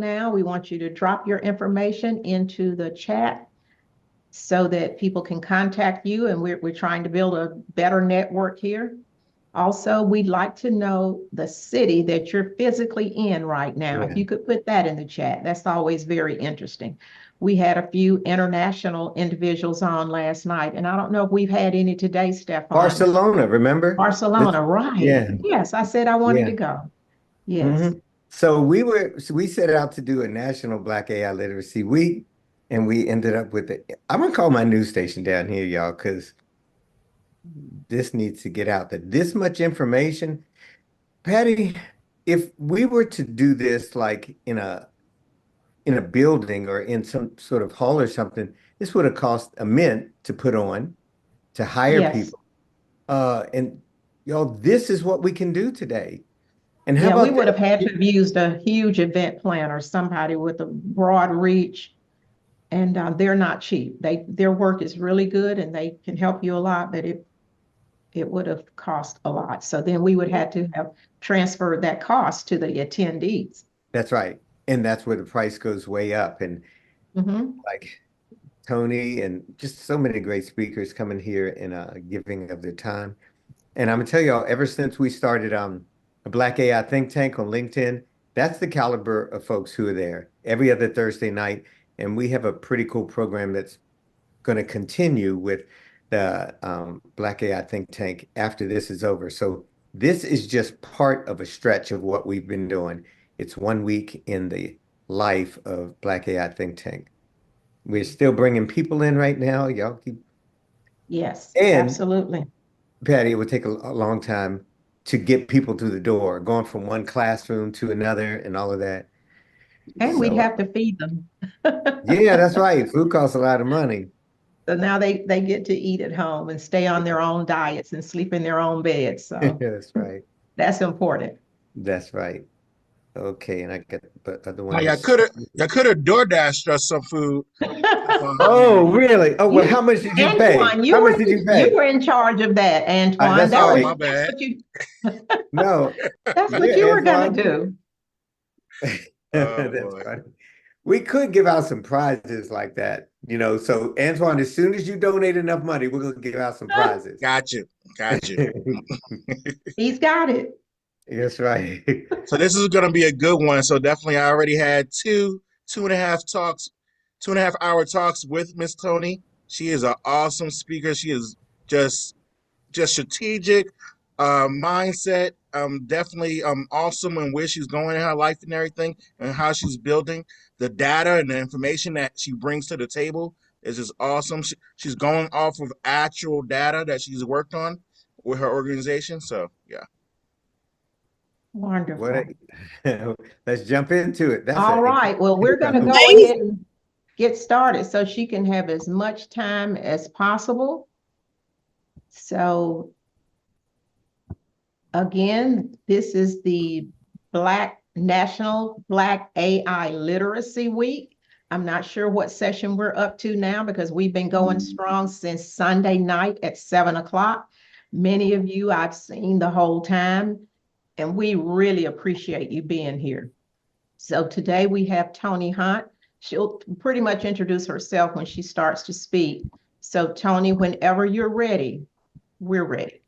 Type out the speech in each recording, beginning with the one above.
now. We want you to drop your information into the chat so that people can contact you, and we're trying to build a better network here. Also, we'd like to know the city that you're physically in right now. If Yeah. you could put that in the chat, that's always very interesting. We had a few international individuals on last night, and I don't know if we've had any today, Stefan. Barcelona, remember? Barcelona, right. Yeah. Yes, I said I wanted to Yeah. go. Yes. So we set out to do a national Black AI Literacy Week, and we ended up with it. I'm gonna call my news station down here, y'all, because this needs to get out. That this much information, Patty, if we were to do this like in a building or in some sort of hall or something, this would have cost a mint to put on, to hire Yes. people. And y'all, this is what we can do today. And how Yeah, we about would have this? had to have used a huge event planner, somebody with a broad reach, and they're not cheap. Their work is really good, and they can help you a lot, but it would have cost a lot. So then we would have to have transferred that cost to the attendees. That's right. And that's where the price goes way up. And Hmm. like Toni and just so many great speakers coming here and giving of their time. And I'm gonna tell y'all, ever since we started a Black AI think tank on LinkedIn, that's the caliber of folks who are there every other Thursday night. And we have a pretty cool program that's going to continue with the Black AI think tank after this is over. So this is just part of a stretch of what we've been doing. It's 1 week in the life of Black AI think tank. We're still bringing people in right now. Y'all keep, Yes, and absolutely. Patty, it would take a long time to get people through the door, going from one classroom to another and all of that. And we'd So have to feed them. yeah, that's right. Food costs a lot of money. So now they get to eat at home and stay on their own diets and sleep in their own beds. So That's right. that's important. That's right. Okay, and I get the other one Now is. y'all could have DoorDashed us some food. Oh, really? Oh, well, You, how much did you pay? Antoine, How much did you you pay? were in charge of that, Antoine. That's Oh, right. my That's bad. what you No, that's what yeah, you were gonna Antoine. do. Oh That's boy. funny. We could give out some prizes like that, So Antoine, as soon as you donate enough money, we're gonna give out some prizes. Got you. Got you. He's got it. That's right. So this is gonna be a good one. So definitely I already had two and a half talks, 2.5 hour talks with Miss Toni. She is an awesome speaker. She is just strategic, mindset. Definitely awesome in where she's going in her life and everything, and how she's building the data and the information that she brings to the table is just awesome. She's going off of actual data that she's worked on with her organization. So yeah. What Wonderful. let's jump into it. That's All a right. Well, we're going to go ahead Amazing. and get started so she can have as much time as possible. So again, this is the National Black AI Literacy Week. I'm not sure what session we're up to now because we've been going strong since Sunday night at 7 o'clock. Many of you I've seen the whole time, and we really appreciate you being here. So today we have Toni Hunt. She'll pretty much introduce herself when she starts to speak. So Toni, whenever you're ready, we're ready.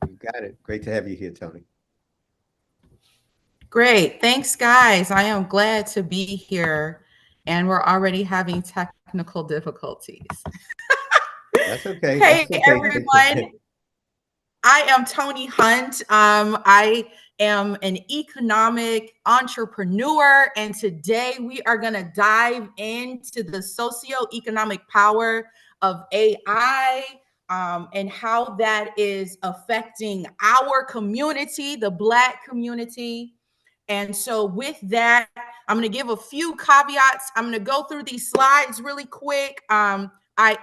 You got it. Great to have you here, Toni. Great. Thanks, guys. I am glad to be here. And we're already having technical difficulties. That's okay. Hey, That's okay. everyone. I am Toni Hunt. I am an economic entrepreneur. And today we are going to dive into the socioeconomic power of AI. And how that is affecting our community, the Black community. And so with that, I'm going to give a few caveats. I'm going to go through these slides really quick. I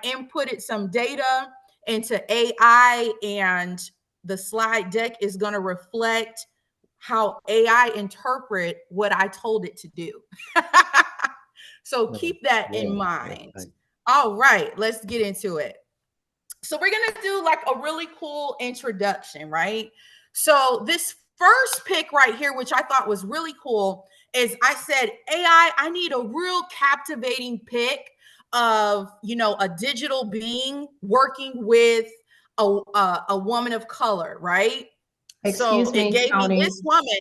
inputted some data into AI, and the slide deck is going to reflect how AI interpret what I told it to do. So keep that in mind. All right, let's get into it. So we're going to do like a really cool introduction, right? So this first pick right here, which I thought was really cool, is I said, AI, I need a real captivating pick of, you know, a digital being working with a woman of color, right? So Excuse it me, gave me Toni. this woman.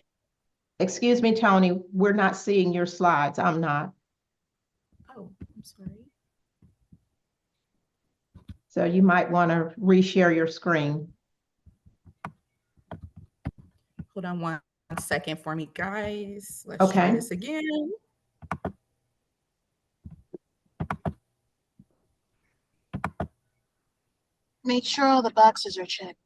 Excuse me, Toni. We're not seeing your slides. I'm not. Oh, I'm sorry. So you might want to reshare your screen. Hold on one second for me, guys. Let's try Okay. this again. Make sure all the boxes are checked.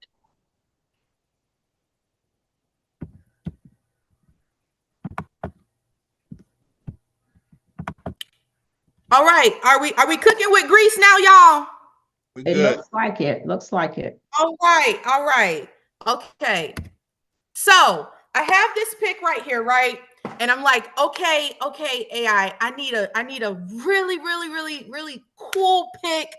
All right. Are we cooking with grease now, y'all? We It good. looks like it. Looks like it. All right. All right. Okay. So I have this pick right here, right? And I'm like, okay, AI, I need a really, really, really, really cool pick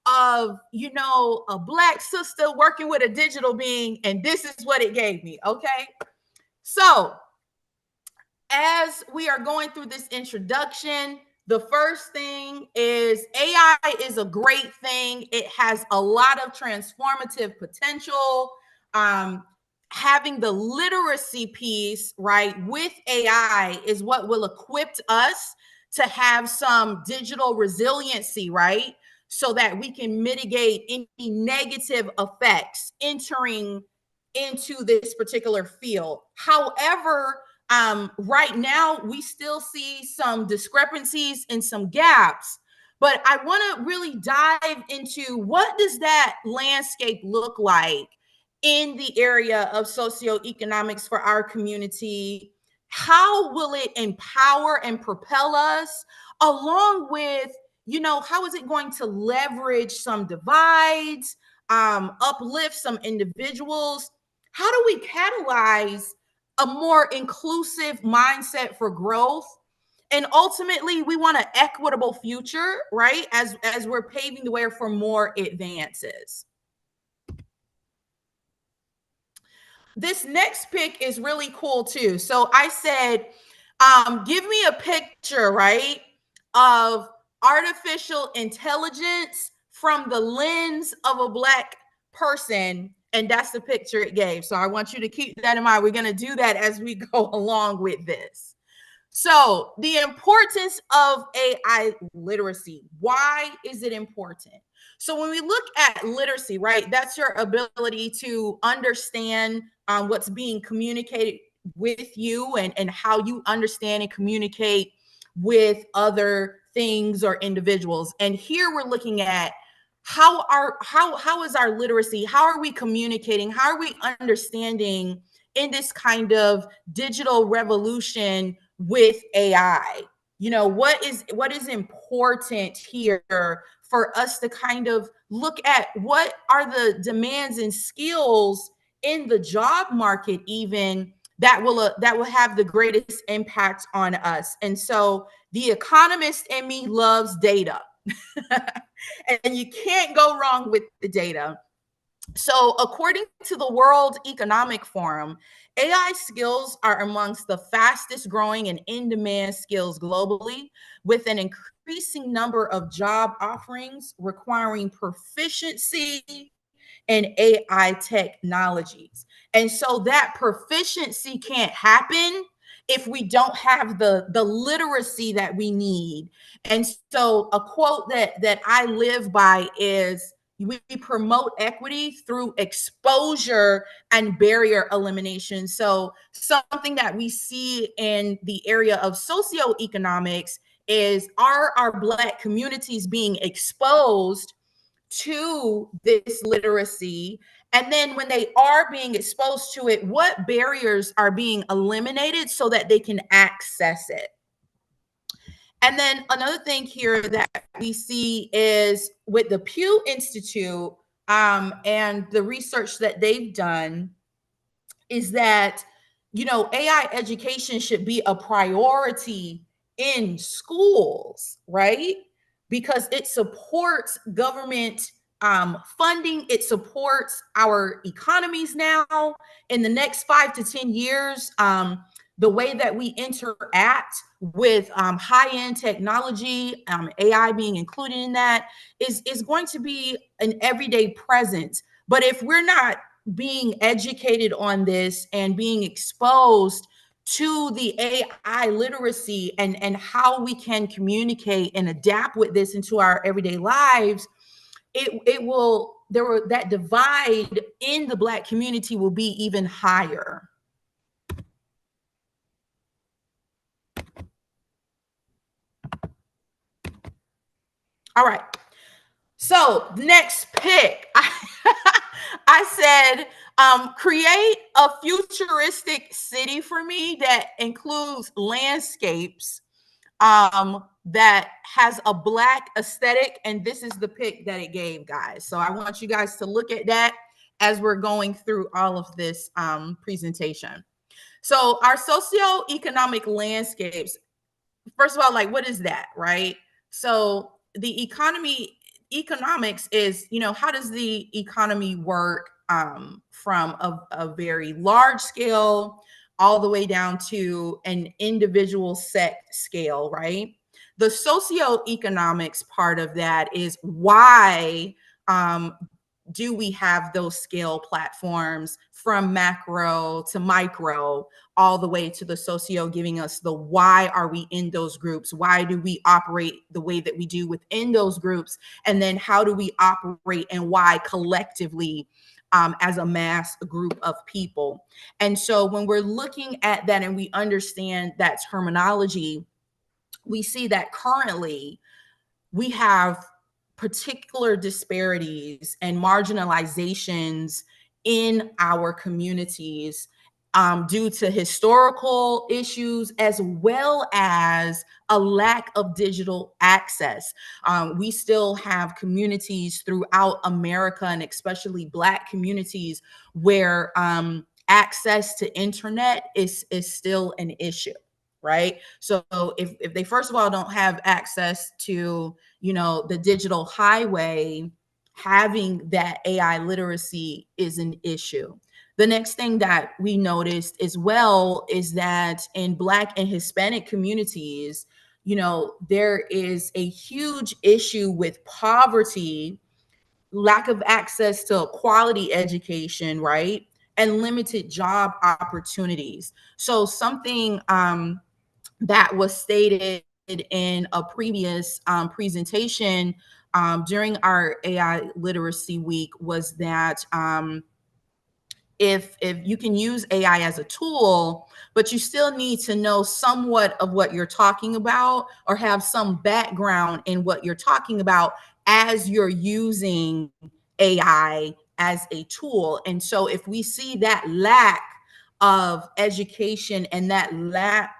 of, you know, a Black sister working with a digital being, and this is what it gave me. Okay. So as we are going through this introduction, the first thing is AI is a great thing. It has a lot of transformative potential. Having the literacy piece, right, with AI is what will equip us to have some digital resiliency, right? So that we can mitigate any negative effects entering into this particular field. However, right now we still see some discrepancies and some gaps, but I want to really dive into what does that landscape look like in the area of socioeconomics for our community. How will it empower and propel us, along with, you know, how is it going to leverage some divides, uplift some individuals? How do we catalyze a more inclusive mindset for growth? And ultimately, we want an equitable future, right? As we're paving the way for more advances. This next pick is really cool too. So I said, give me a picture, right, of artificial intelligence from the lens of a Black person. And that's the picture it gave. So I want you to keep that in mind. We're going to do that as we go along with this. So the importance of AI literacy. Why is it important? So when we look at literacy, right, that's your ability to understand what's being communicated with you, and how you understand and communicate with other things or individuals. And here we're looking at how is our literacy? How are we communicating? How are we understanding in this kind of digital revolution with AI? You know, what is important here for us to kind of look at what are the demands and skills in the job market, even that will have the greatest impact on us. And so the economist in me loves data. And you can't go wrong with the data. So according to the World Economic Forum, AI skills are amongst the fastest growing and in-demand skills globally, with an increasing number of job offerings requiring proficiency in AI technologies. And so that proficiency can't happen if we don't have the literacy that we need. And so a quote that I live by is, we promote equity through exposure and barrier elimination. So something that we see in the area of socioeconomics is, are our Black communities being exposed to this literacy? And then when they are being exposed to it, what barriers are being eliminated so that they can access it? And then another thing here that we see is with the Pew Institute and the research that they've done is that, you know, AI education should be a priority in schools, right? Because it supports government funding. It supports our economies now. In the next 5 to 10 years, the way that we interact with high-end technology, AI being included in that, is going to be an everyday presence. But if we're not being educated on this and being exposed to the AI literacy and how we can communicate and adapt with this into our everyday lives, that divide in the Black community will be even higher. All right. So next pick, I said, create a futuristic city for me that includes landscapes that has a Black aesthetic. And this is the pick that it gave, guys. So I want you guys to look at that as we're going through all of this presentation. So our socioeconomic landscapes, first of all, like, what is that, right? So the economics is, how does the economy work from a very large scale all the way down to an individual sect scale, right? The socioeconomics part of that is why do we have those scale platforms from macro to micro, all the way to the socio, giving us the why are we in those groups? Why do we operate the way that we do within those groups? And then how do we operate and why collectively as a mass group of people? And so when we're looking at that and we understand that terminology, we see that currently we have particular disparities and marginalizations in our communities due to historical issues, as well as a lack of digital access. We still have communities throughout America, and especially Black communities, where access to internet is still an issue, right? So if they, first of all, don't have access to, the digital highway, having that AI literacy is an issue. The next thing that we noticed as well is that in Black and Hispanic communities, there is a huge issue with poverty, lack of access to quality education, right? And limited job opportunities. So something that was stated in a previous presentation during our AI literacy week was that if you can use AI as a tool, but you still need to know somewhat of what you're talking about or have some background in what you're talking about as you're using AI as a tool. And so if we see that lack of education and that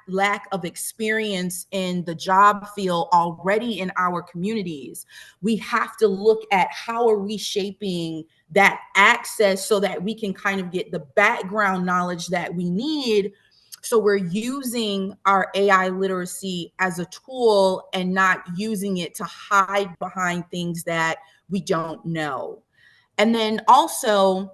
lack of experience in the job field already in our communities, we have to look at how are we shaping that access so that we can kind of get the background knowledge that we need. So we're using our AI literacy as a tool and not using it to hide behind things that we don't know. And then also,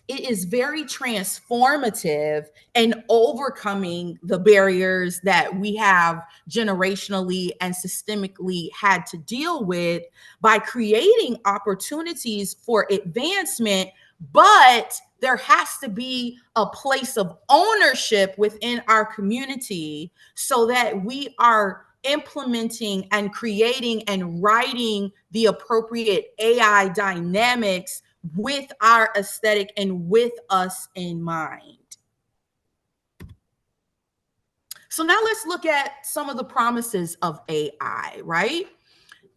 it is very transformative in overcoming the barriers that we have generationally and systemically had to deal with by creating opportunities for advancement. But there has to be a place of ownership within our community so that we are implementing and creating and writing the appropriate AI dynamics with our aesthetic and with us in mind. So now let's look at some of the promises of AI, right?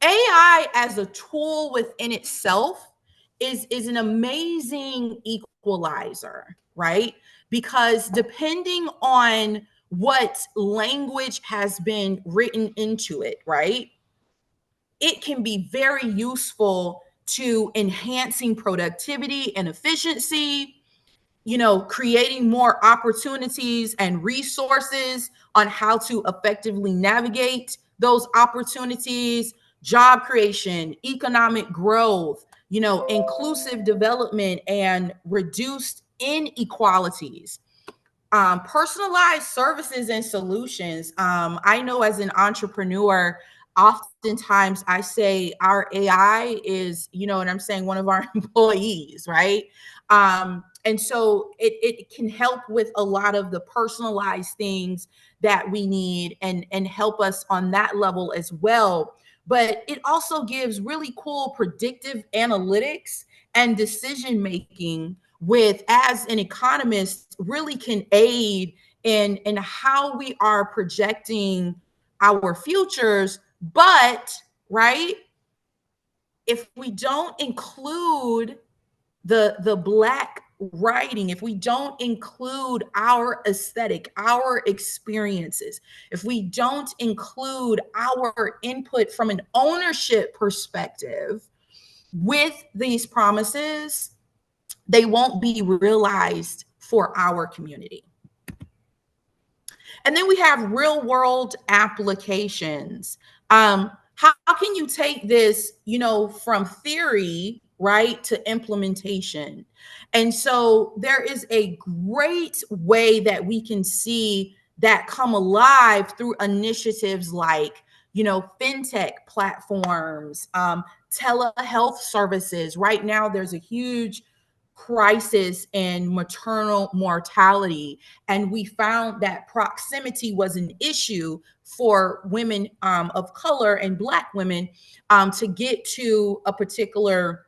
AI as a tool within itself is an amazing equalizer, right? Because depending on what language has been written into it, right, it can be very useful to enhancing productivity and efficiency, creating more opportunities and resources on how to effectively navigate those opportunities, job creation, economic growth, inclusive development and reduced inequalities. Personalized services and solutions. I know as an entrepreneur, oftentimes I say our AI is, and I'm saying one of our employees, right? And so it can help with a lot of the personalized things that we need and help us on that level as well. But it also gives really cool predictive analytics and decision making with, as an economist, really can aid in how we are projecting our futures. But right, if we don't include the Black writing, if we don't include our aesthetic, our experiences, if we don't include our input from an ownership perspective with these promises, they won't be realized for our community. And then we have real world applications. How can you take this, from theory, right, to implementation? And so there is a great way that we can see that come alive through initiatives like, fintech platforms, telehealth services. Right now, there's a huge crisis in maternal mortality, and we found that proximity was an issue for women of color and Black women to get to a particular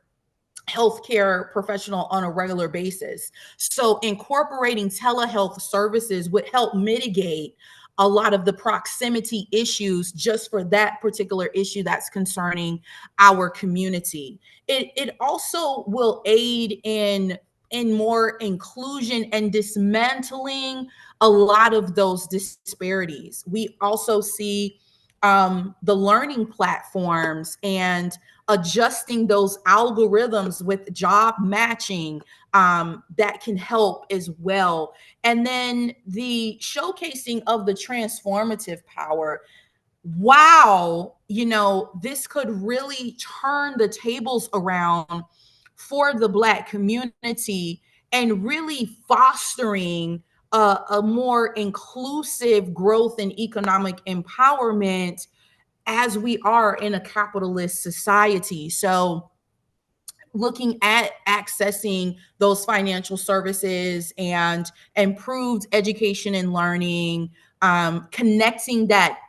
healthcare professional on a regular basis. So incorporating telehealth services would help mitigate a lot of the proximity issues just for that particular issue that's concerning our community. It also will aid in more inclusion and dismantling a lot of those disparities. We also see the learning platforms and adjusting those algorithms with job matching that can help as well. And then the showcasing of the transformative power. Wow, this could really turn the tables around for the Black community and really fostering a more inclusive growth and economic empowerment as we are in a capitalist society. So looking at accessing those financial services and improved education and learning, connecting that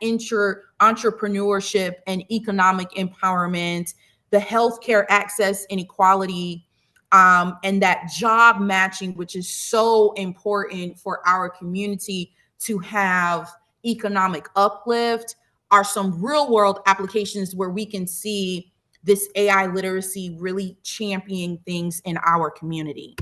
entrepreneurship and economic empowerment, the healthcare access inequality, and that job matching, which is so important for our community to have economic uplift, are some real world applications where we can see this AI literacy really championing things in our community.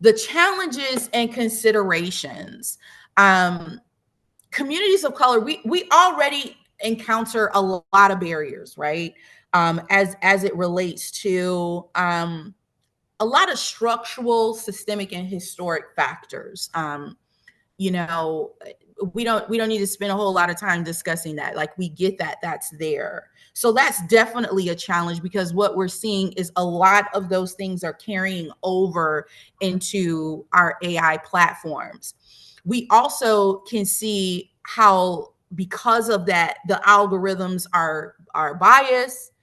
The challenges and considerations. Communities of color, we already encounter a lot of barriers, right? As it relates to a lot of structural, systemic, and historic factors. We don't need to spend a whole lot of time discussing that. Like, we get that that's there. So that's definitely a challenge, because what we're seeing is a lot of those things are carrying over into our AI platforms. We also can see how, because of that, the algorithms are biased.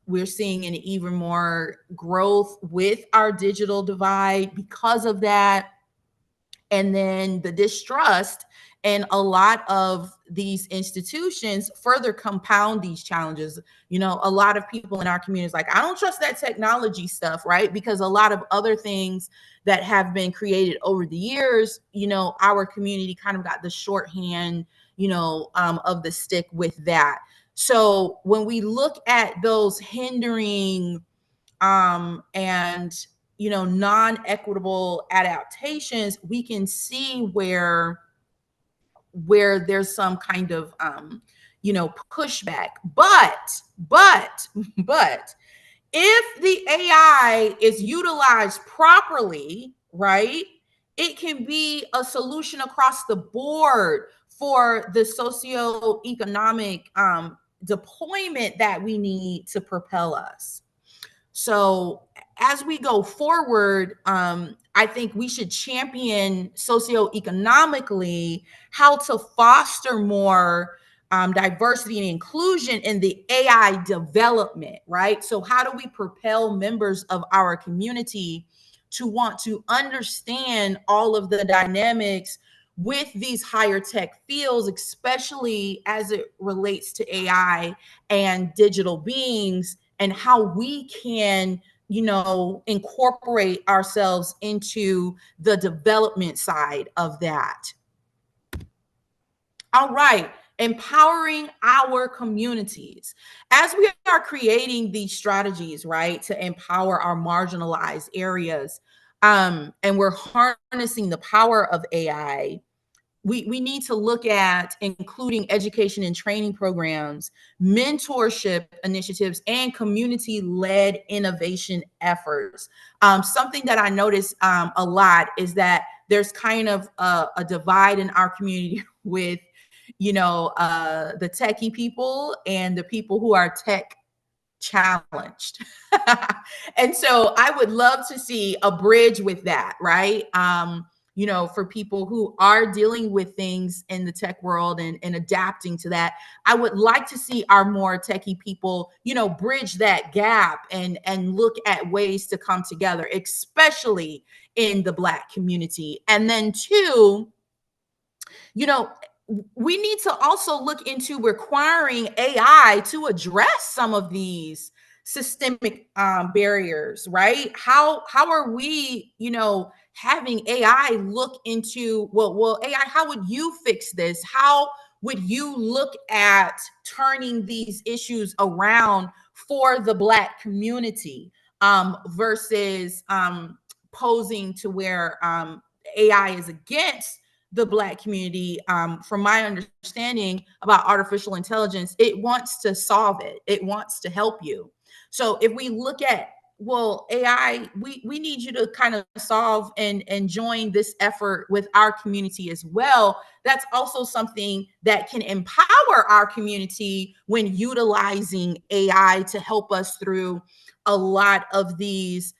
We're seeing an even more growth with our digital divide because of that. And then the distrust and a lot of these institutions further compound these challenges. A lot of people in our communities like, I don't trust that technology stuff, right? Because a lot of other things that have been created over the years, our community kind of got the shorthand, of the stick with that. So when we look at those hindering and non-equitable adaptations, we can see where there's some kind of pushback. But if the AI is utilized properly, right, it can be a solution across the board for the socioeconomic deployment that we need to propel us. So as we go forward, I think we should champion socioeconomically how to foster more diversity and inclusion in the AI development, right? So how do we propel members of our community to want to understand all of the dynamics with these higher tech fields, especially as it relates to AI and digital beings, and how we can, incorporate ourselves into the development side of that. All right, empowering our communities. As we are creating these strategies, right, to empower our marginalized areas, and we're harnessing the power of AI, we need to look at including education and training programs, mentorship initiatives, and community-led innovation efforts. Something that I notice a lot is that there's kind of a divide in our community with, the techie people and the people who are tech challenged. And so I would love to see a bridge with that, right? For people who are dealing with things in the tech world and adapting to that, I would like to see our more techie people, bridge that gap and look at ways to come together, especially in the Black community. And then two, we need to also look into requiring AI to address some of these systemic barriers, right? How are we, having AI look into, well, AI, how would you fix this? How would you look at turning these issues around for the Black community versus posing to where AI is against the Black community? From my understanding about artificial intelligence, it wants to solve it. It wants to help you. So if we look at, well, AI, we need you to kind of solve and join this effort with our community as well. That's also something that can empower our community when utilizing AI to help us through a lot of these,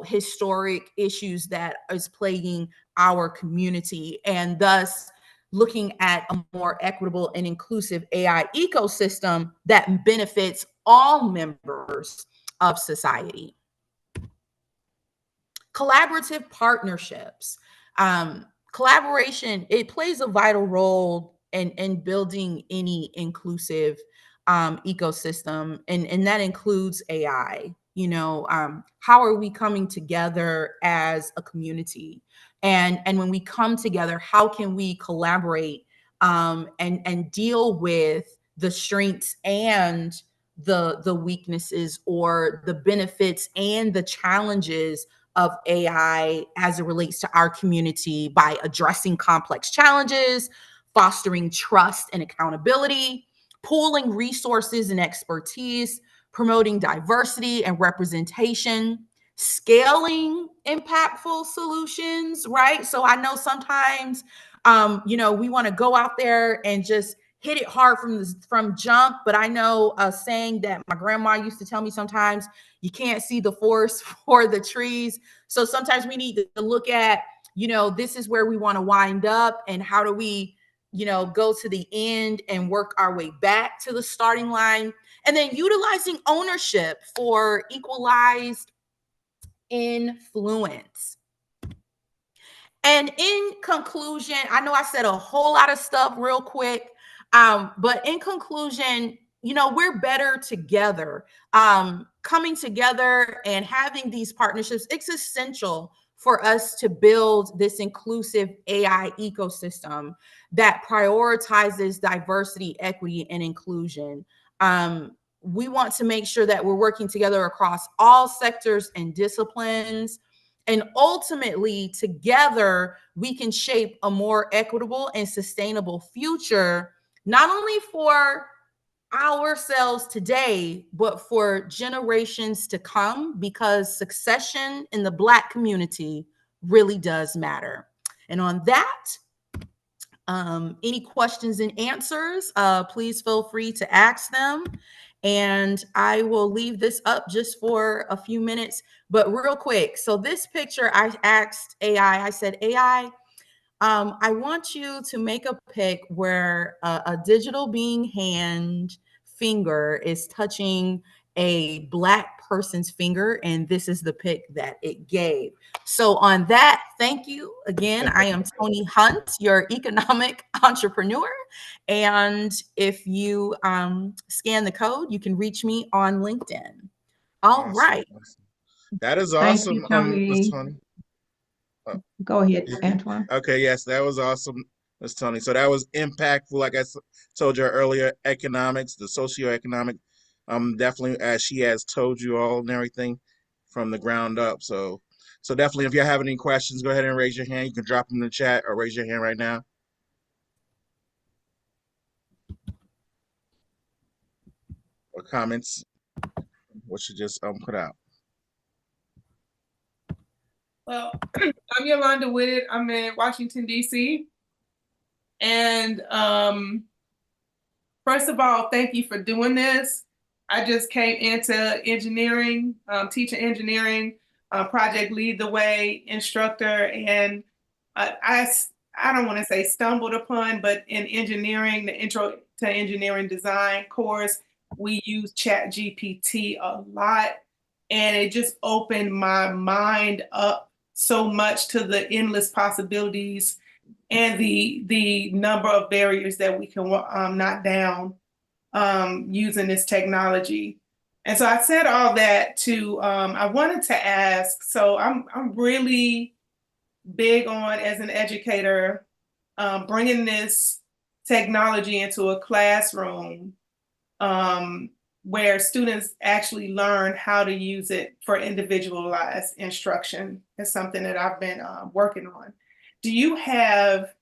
historic issues that is plaguing our community, and thus looking at a more equitable and inclusive AI ecosystem that benefits all members of society. Collaborative partnerships. Collaboration, it plays a vital role in building any inclusive ecosystem, and that includes AI. How are we coming together as a community? And when we come together, how can we collaborate and deal with the strengths and the weaknesses, or the benefits and the challenges of AI as it relates to our community, by addressing complex challenges, fostering trust and accountability, pooling resources and expertise, promoting diversity and representation, scaling impactful solutions, right? So I know sometimes, we want to go out there and just hit it hard from jump. But I know a saying that my grandma used to tell me sometimes: you can't see the forest for the trees. So sometimes we need to look at, this is where we want to wind up, and how do we, go to the end and work our way back to the starting line. And then utilizing ownership for equalized influence. And in conclusion, I know I said a whole lot of stuff real quick, but in conclusion, we're better together. Coming together and having these partnerships, it's essential for us to build this inclusive AI ecosystem that prioritizes diversity, equity, and inclusion. We want to make sure that we're working together across all sectors and disciplines. And ultimately, together, we can shape a more equitable and sustainable future, not only for ourselves today, but for generations to come, because succession in the Black community really does matter. And on that, Any questions and answers, please feel free to ask them. And I will leave this up just for a few minutes, but real quick. So this picture, I asked AI, I said, AI, I want you to make a pic where a digital being hand finger is touching a Black person's finger, and this is the pic that it gave. So on that, thank you again. I am Toni Hunt, your economic entrepreneur. And if you scan the code, you can reach me on LinkedIn. All Awesome. right. Awesome. That is Thank awesome, you, Miss Toni. Toni. Go ahead, Antoine. Okay, yes, that was awesome, Miss Toni. So that was impactful. Like I told you earlier, economics, the socioeconomic, definitely as she has told you all and everything from the ground up. So definitely, if you have any questions, go ahead and raise your hand. You can drop them in the chat or raise your hand right now. Or comments, what you just put out. Well, I'm Yolanda Whitted. I'm in Washington, D.C. And first of all, thank you for doing this. I just came into engineering, teaching engineering, project lead the way instructor. And I don't want to say stumbled upon, but in engineering, the intro to engineering design course, we use ChatGPT a lot. And it just opened my mind up so much to the endless possibilities and the number of barriers that we can knock down using this technology. And so I said all that to, I wanted to ask, so I'm really big on, as an educator, bringing this technology into a classroom where students actually learn how to use it for individualized instruction. It's something that I've been working on. Do you have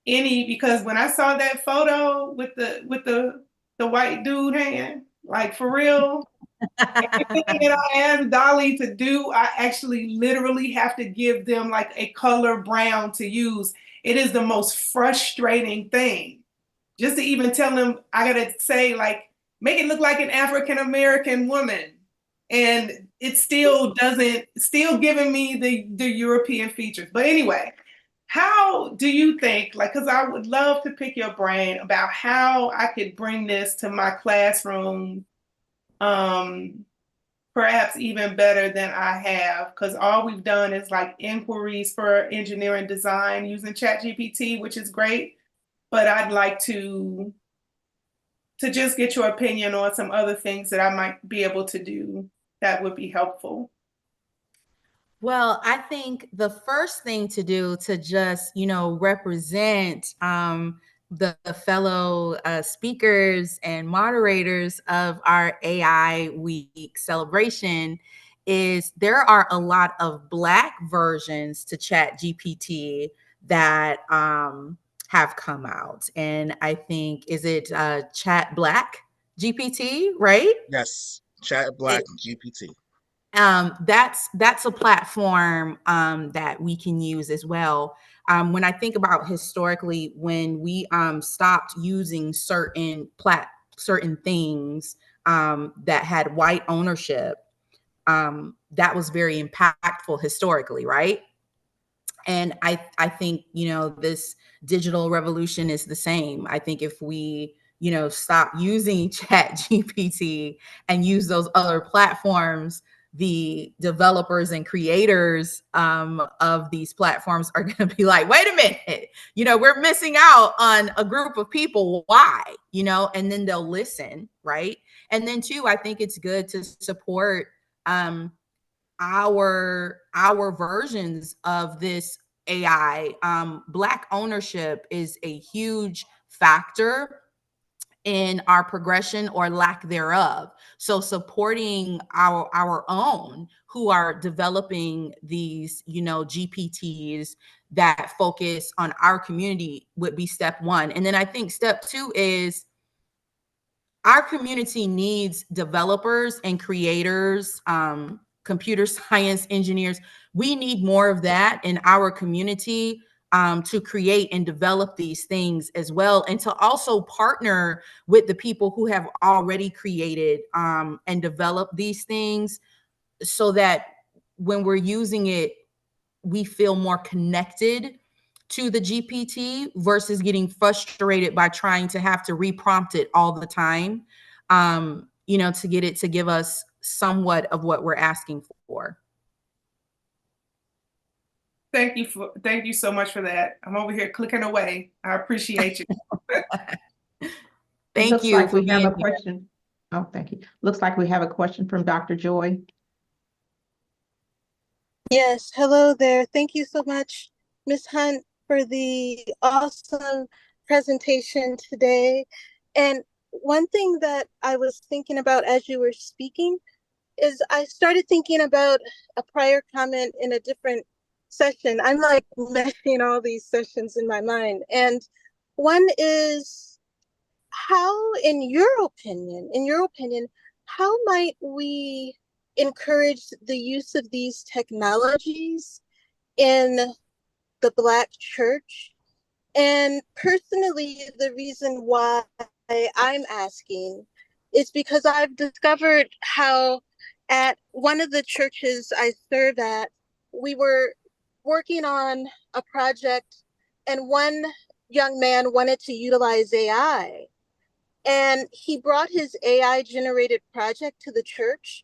any, because when I saw that photo with the white dude hand, like for real, everything that I asked Dolly to do, I actually literally have to give them like a color brown to use. It is the most frustrating thing. Just to even tell them, I gotta say, like, make it look like an African American woman. And it still doesn't, still giving me the European features. But anyway, how do you think, like, because I would love to pick your brain about how I could bring this to my classroom, perhaps even better than I have, because all we've done is like inquiries for engineering design using ChatGPT, which is great. But I'd like to just get your opinion on some other things that I might be able to do that would be helpful. Well, I think the first thing to do to just, represent the fellow speakers and moderators of our AI Week celebration is there are a lot of Black versions to ChatGPT that have come out. And I think, is it Chat Black GPT, right? Yes, Chat Black GPT. That's a platform that we can use as well. When I think about historically, when we stopped using certain things that had white ownership, that was very impactful historically, right? And I think, this digital revolution is the same. I think if we, stop using Chat GPT and use those other platforms, the developers and creators of these platforms are going to be like, wait a minute, we're missing out on a group of people. Why? And then they'll listen, right? And then too, I think it's good to support our versions of this AI. Black ownership is a huge factor in our progression or lack thereof. So supporting our own who are developing these, GPTs that focus on our community would be step one. And then I think step two is our community needs developers and creators, computer science engineers. We need more of that in our community. to create and develop these things as well, and to also partner with the people who have already created and developed these things, so that when we're using it, we feel more connected to the GPT versus getting frustrated by trying to have to reprompt it all the time, to get it to give us somewhat of what we're asking for. Thank you so much for that. I'm over here clicking away. I appreciate you. Thank Looks you like for we have being a question. Oh, thank you. Looks like we have a question from Dr. Joy. Yes, hello there. Thank you so much, Ms. Hunt, for the awesome presentation today. And one thing that I was thinking about as you were speaking is I started thinking about a prior comment in a different session. I'm like meshing all these sessions in my mind. And one is, how, in your opinion, how might we encourage the use of these technologies in the Black church? And personally, the reason why I'm asking is because I've discovered how at one of the churches I serve at, we were working on a project, and one young man wanted to utilize AI. And he brought his AI generated project to the church.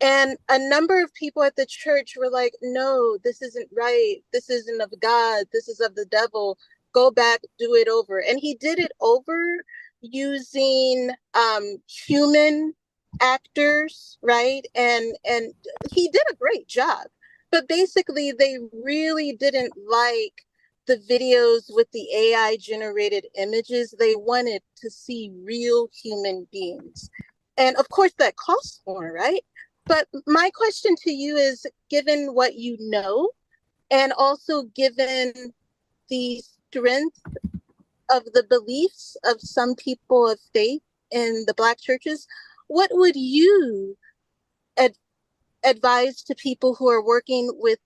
And a number of people at the church were like, no, this isn't right. This isn't of God. This is of the devil. Go back, do it over. And he did it over using human actors, right? And he did a great job. But basically, they really didn't like the videos with the AI generated images. They wanted to see real human beings. And of course, that costs more, right? But my question to you is, given what you know, and also given the strength of the beliefs of some people of faith in the Black churches, what would you advise to people who are working with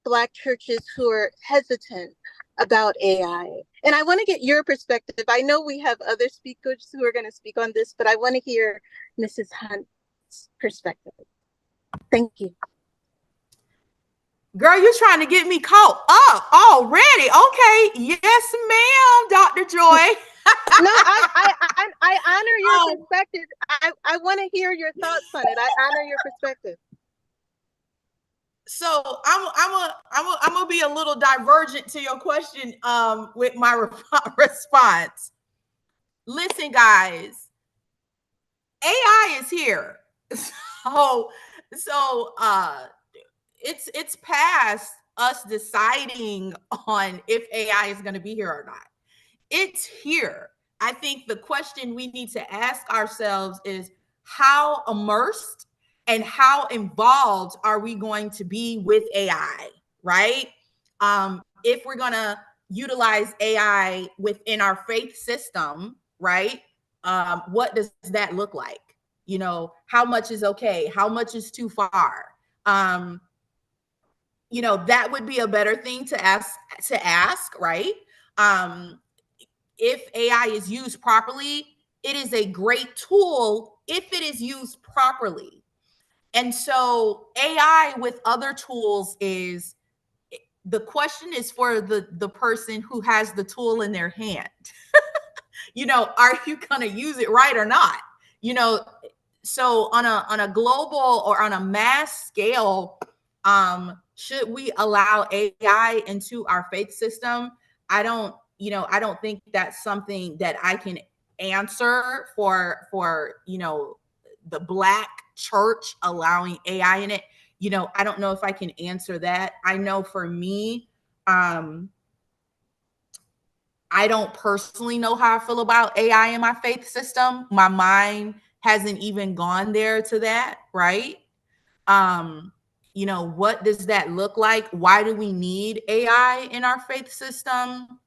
Black churches who are hesitant about AI? And I want to get your perspective. I know we have other speakers who are going to speak on this, but I want to hear Mrs. Hunt's perspective. Thank you. Girl, you're trying to get me caught up already. Okay. Yes, ma'am, Dr. Joy. No, I honor your perspective. I want to hear your thoughts on it. I honor your perspective. So I'm gonna be a little divergent to your question with my response. Listen, guys, AI is here. So it's past us deciding on if AI is going to be here or not. It's here. I think the question we need to ask ourselves is, how immersed and how involved are we going to be with AI, right? If we're going to utilize AI within our faith system, right? What does that look like? How much is okay? How much is too far? That would be a better thing to ask, right? If AI is used properly, it is a great tool if it is used properly. And so AI with other tools is, the question is for the person who has the tool in their hand. Are you going to use it right or not? So on a global or on a mass scale, should we allow AI into our faith system? I don't think that's something that I can answer for the Black church allowing AI in it. I don't know if I can answer that. I know for me, I don't personally know how I feel about AI in my faith system. My mind hasn't even gone there to that, right? What does that look like? Why do we need AI in our faith system?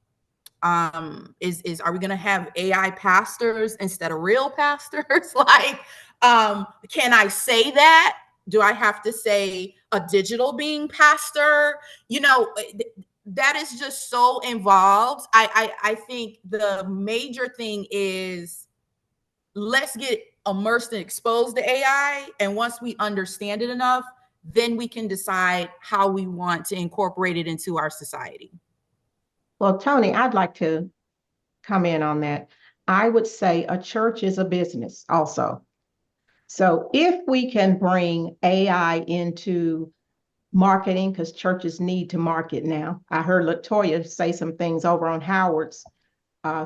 Are we going to have AI pastors instead of real pastors? Can I say that? Do I have to say a digital being pastor? that is just so involved. I think the major thing is let's get immersed and exposed to AI. And once we understand it enough, then we can decide how we want to incorporate it into our society. Well, Toni, I'd like to come in on that. I would say a church is a business also. So if we can bring AI into marketing, because churches need to market now. I heard Latoya say some things over on Howard's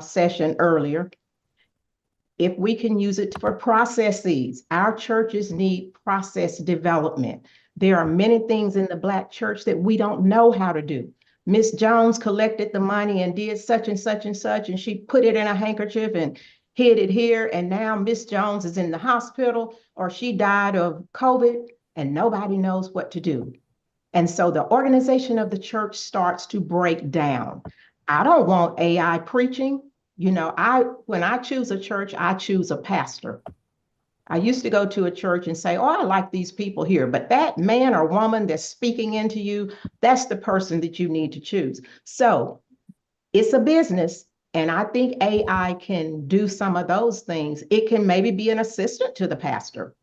session earlier. If we can use it for processes, our churches need process development. There are many things in the Black church that we don't know how to do. Miss Jones collected the money and did such and such and such, and she put it in a handkerchief and hid it here. And now Miss Jones is in the hospital, or she died of COVID, and nobody knows what to do. And so the organization of the church starts to break down. I don't want AI preaching. You know, when I choose a church, I choose a pastor. I used to go to a church and say, oh, I like these people here, but that man or woman that's speaking into you, that's the person that you need to choose. So it's a business. And I think AI can do some of those things. It can maybe be an assistant to the pastor.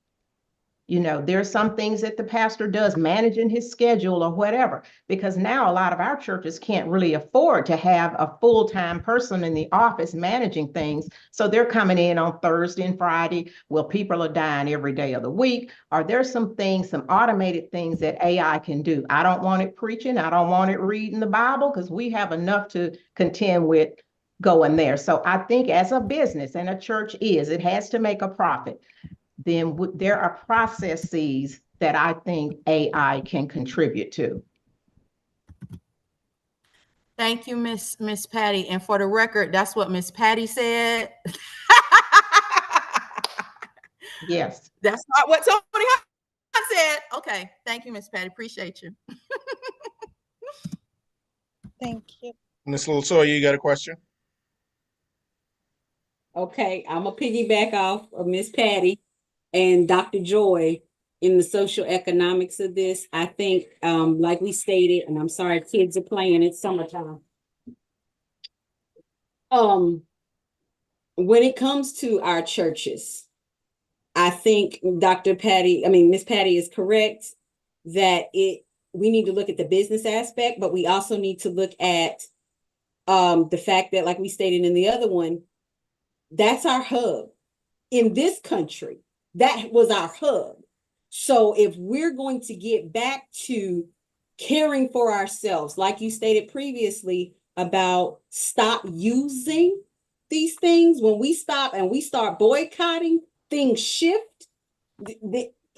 You know, there's some things that the pastor does, managing his schedule or whatever, because now a lot of our churches can't really afford to have a full-time person in the office managing things. So they're coming in on Thursday and Friday. Well, people are dying every day of the week. Or there's some things, some automated things that AI can do. I don't want it preaching. I don't want it reading the Bible, because we have enough to contend with going there. So I think as a business, and a church it has to make a profit. Then there are processes that I think AI can contribute to. Thank you, Miss Patty. And for the record, that's what Miss Patty said. Yes. That's not what Toni Hunt said. Okay. Thank you, Miss Patty. Appreciate you. Thank you. Miss Latoya, you got a question? Okay, I'm gonna piggyback off of Miss Patty and Dr. Joy in the social economics of this. I think, like we stated, and I'm sorry, kids are playing, it's summertime. When it comes to our churches, I think Miss Patty is correct that we need to look at the business aspect, but we also need to look at the fact that, like we stated in the other one, that's our hub in this country. That was our hub. So if we're going to get back to caring for ourselves, like you stated previously about stop using these things, when we stop and we start boycotting, things shift.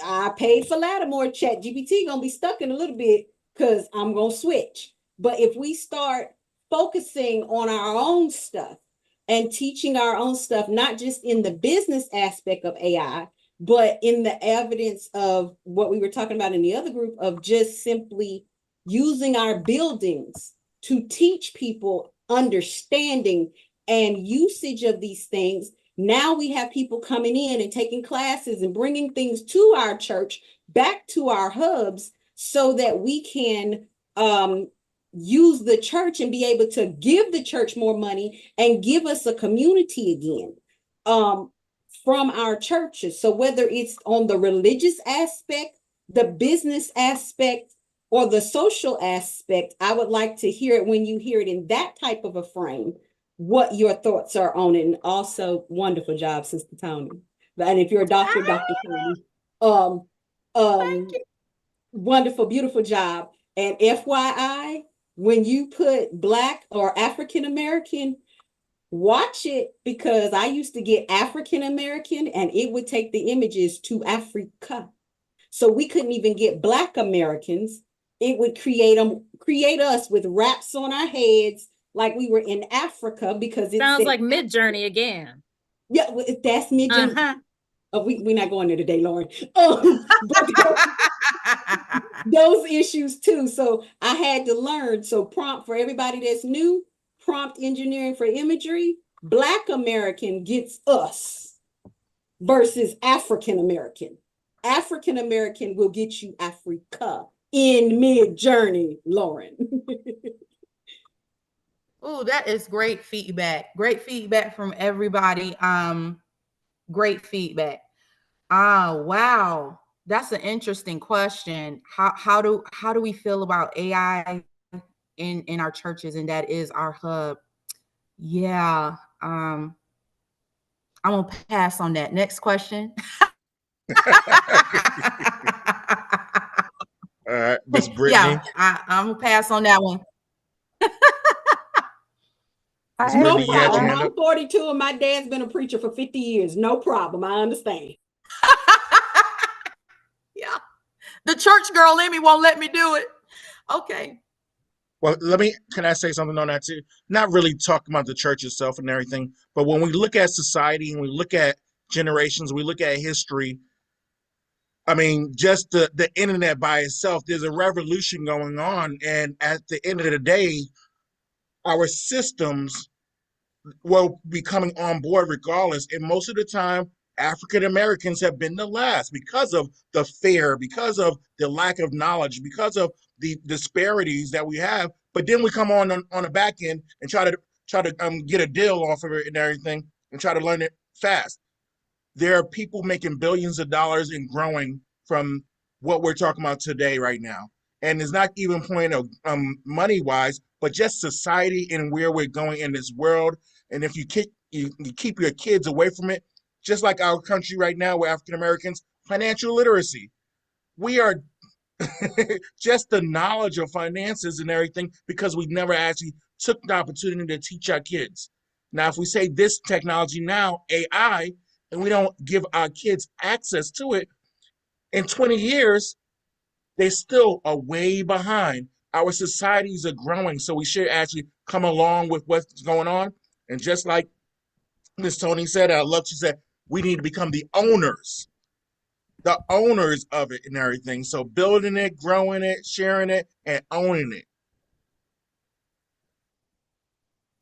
I paid for Lattimore. ChatGPT gonna be stuck in a little bit because I'm gonna switch. But if we start focusing on our own stuff and teaching our own stuff, not just in the business aspect of AI, but in the evidence of what we were talking about in the other group of just simply using our buildings to teach people understanding and usage of these things. Now we have people coming in and taking classes and bringing things to our church, back to our hubs, so that we can use the church and be able to give the church more money and give us a community again from our churches. So whether it's on the religious aspect, the business aspect, or the social aspect, I would like to hear it when you hear it in that type of a frame, what your thoughts are on it. And also, wonderful job, Sister Toni. And if you're a doctor, Dr. Toni, wonderful, beautiful job. And FYI, when you put Black or African American, watch it, because I used to get African American and it would take the images to Africa. So we couldn't even get Black Americans. It would create us with wraps on our heads like we were in Africa, because it sounds like Mid-Journey again. Yeah, that's Mid-Journey. We're not going there today, Lauren. Those issues too. So I had to learn. So prompt for everybody that's new, prompt engineering for imagery, Black American gets us versus African American. African American will get you Africa in Mid-Journey, Lauren. Oh, that is great feedback. Great feedback from everybody. Great feedback. Wow. That's an interesting question. How do we feel about AI in our churches? And that is our hub. Yeah. I'm gonna pass on that. Next question. All right, Miss Yeah, Brittany. I'm gonna pass on that one. Miss No Brittany, you had your problem. hand I'm up. 42 and my dad's been a preacher for 50 years. No problem. I understand. Yeah. The church girl in me won't let me do it. Okay. Well, can I say something on that too? Not really talking about the church itself and everything, but when we look at society and we look at generations, we look at history, I mean, just the internet by itself, there's a revolution going on. And at the end of the day, our systems will be coming on board regardless. And most of the time, African Americans have been the last because of the fear, because of the lack of knowledge, because of the disparities that we have. But then we come on the back end and try to get a deal off of it and everything, and try to learn it fast. There are people making billions of dollars and growing from what we're talking about today, right now. And it's not even point of money wise, but just society and where we're going in this world. And if you keep your kids away from it, just like our country right now, where African Americans, financial literacy, we are just the knowledge of finances and everything because we never actually took the opportunity to teach our kids. Now, if we say this technology now, AI, and we don't give our kids access to it, in 20 years, they still are way behind. Our societies are growing, so we should actually come along with what's going on. And just like Miss Toni said, I love she said, we need to become the owners of it and everything. So building it, growing it, sharing it, and owning it.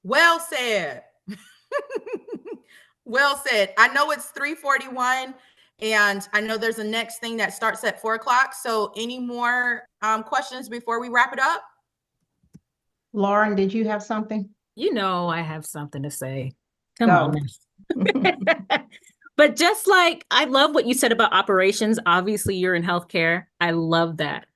Well said. Well said. I know it's 3:41 and I know there's a next thing that starts at 4 o'clock. So any more questions before we wrap it up? Lauren, did you have something? You know, I have something to say. Come Go. on. But just like I love what you said about operations, obviously you're in healthcare. I love that.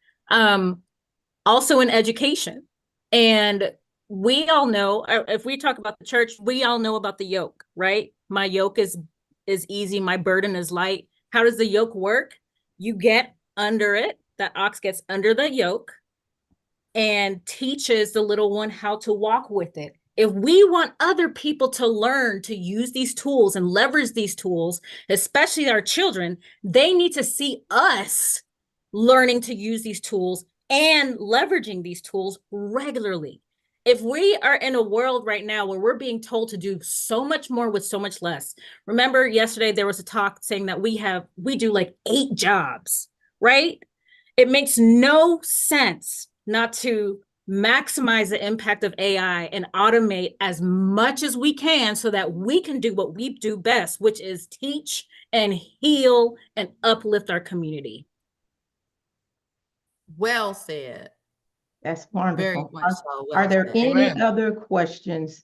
Also in education. And we all know, if we talk about the church, we all know about the yoke, right? My yoke is easy, my burden is light. How does the yoke work? You get under it, that ox gets under the yoke and teaches the little one how to walk with it. If we want other people to learn to use these tools and leverage these tools, especially our children, they need to see us learning to use these tools and leveraging these tools regularly. If we are in a world right now where we're being told to do so much more with so much less, remember yesterday there was a talk saying that we do like 8 jobs, right? It makes no sense not to maximize the impact of AI and automate as much as we can so that we can do what we do best, which is teach and heal and uplift our community. Well said. That's Very wonderful. much so. Are Well there said. any Amen. other questions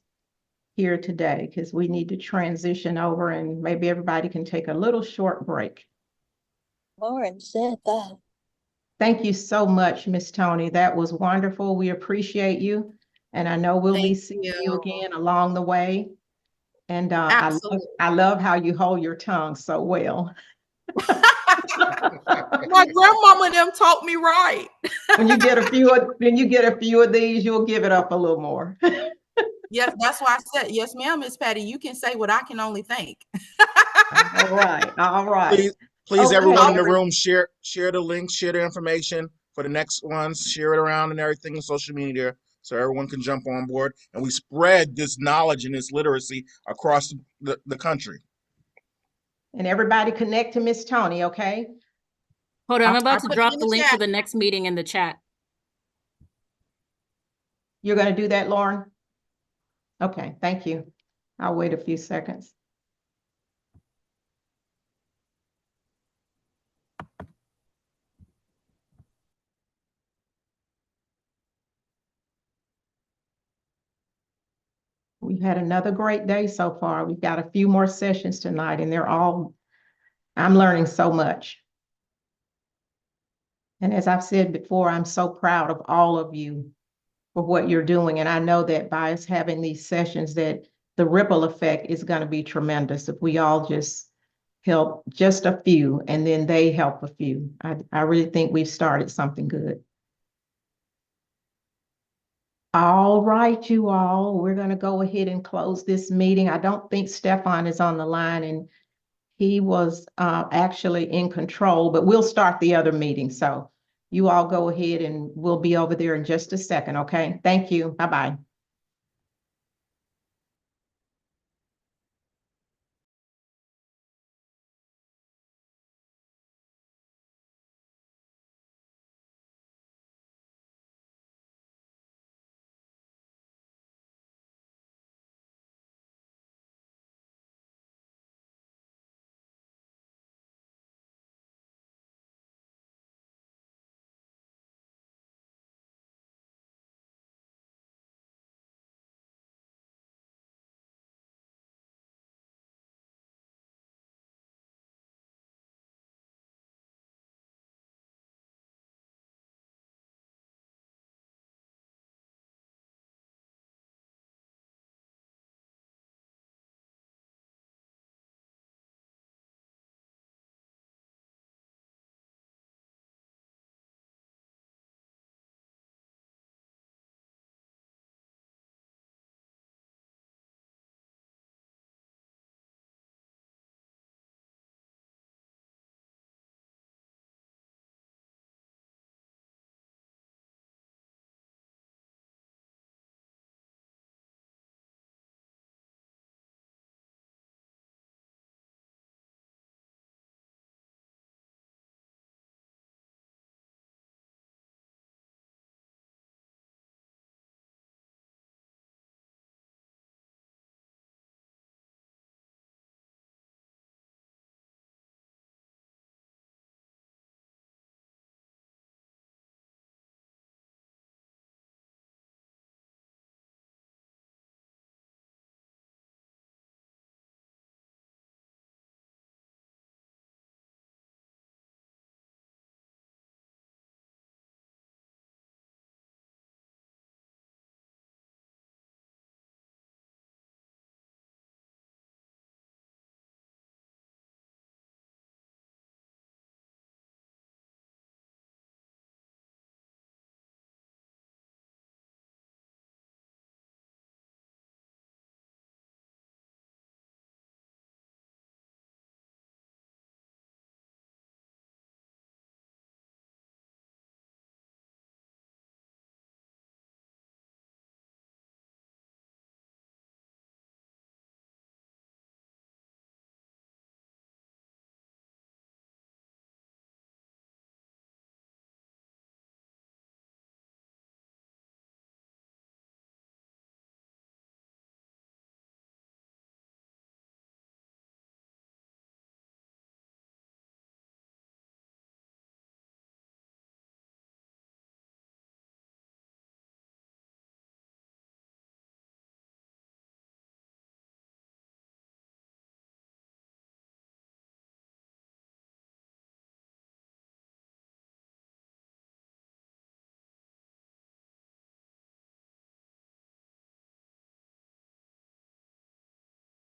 here today? Because we need to transition over and maybe everybody can take a little short break. Lauren said that. Thank you so much, Miss Toni. That was wonderful. We appreciate you. And I know we'll be Thank seeing you. you again along the way. And Absolutely. I love how you hold your tongue so well. My grandmama and them taught me right. When you get a few of these, you'll give it up a little more. Yes, that's why I said, yes, ma'am, Miss Patty, you can say what I can only think. All right. All right. Please, Okay. everyone in the room, share the link, share the information for the next ones, share it around and everything on social media so everyone can jump on board and we spread this knowledge and this literacy across the country. And everybody connect to Miss Toni, okay? Hold on, I'm I about to put it drop in the the link chat. to the next meeting in the chat. You're going to do that, Lauren? Okay, thank you. I'll wait a few seconds. We've had another great day so far. We've got a few more sessions tonight, and I'm learning so much. And as I've said before, I'm so proud of all of you for what you're doing. And I know that by us having these sessions, that the ripple effect is going to be tremendous if we all just help just a few and then they help a few. I really think we've started something good. All right, you all, we're going to go ahead and close this meeting. I don't think Stefan is on the line, and he was actually in control, but we'll start the other meeting. So you all go ahead and we'll be over there in just a second, okay? Thank you. Bye-bye.